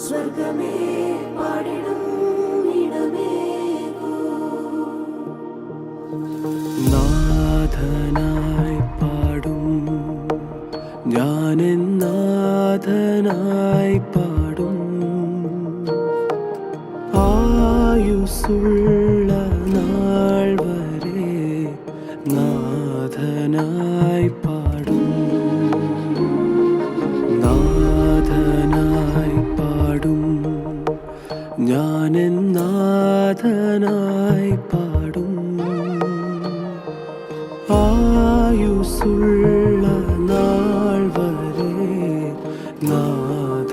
സ്വർഗമേ പാടിടും ഇടമേകൂ. നാഥനായി പാടും ഞാനെന്നാഥനായി പാടും ആയുസ്സുള്ള നാൾ വരെ നാഥനായി പാടും നാഥനായി പാടും ഞാനെന്നാഥനായി പാടും ആയുസ്സുള്ള നാൾ വരെ നാഥനായി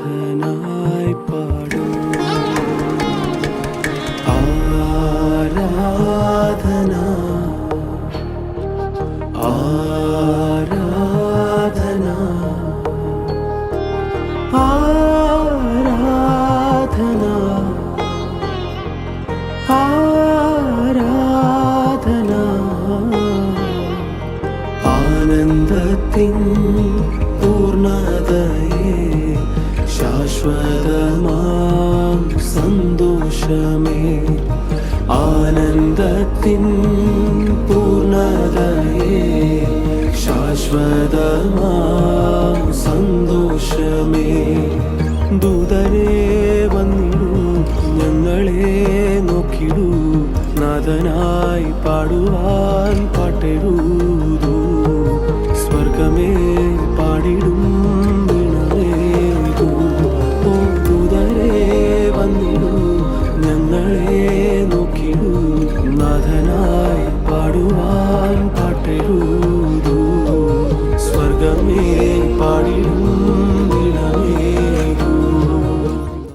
പാടും ആരാധന ആരാധന ആരാധന ആരാധന ആനന്ദത്തിൻ പൂർണ്ണതയെ ശാശ്വതമാം സന്തോഷമേ ആനന്ദത്തിൻ പൂർണ്ണതയെ ശാശ്വതമാം സന്തോഷമേ ദൂതരെ വന്നിടൂ ഞങ്ങളെ നോക്കിടൂ നാഥനായി പാടുവാൻ പാട്ടെഴുതൂ സ്വർഗമേ പാടിടും വീണമേകൂ ഓ ദൂതരെ വന്നിടൂ ഞങ്ങളെ നോക്കിടൂ നാഥനായി പാടുവാൻ പാട്ടെഴുതൂ സ്വർഗമേ പാടിടും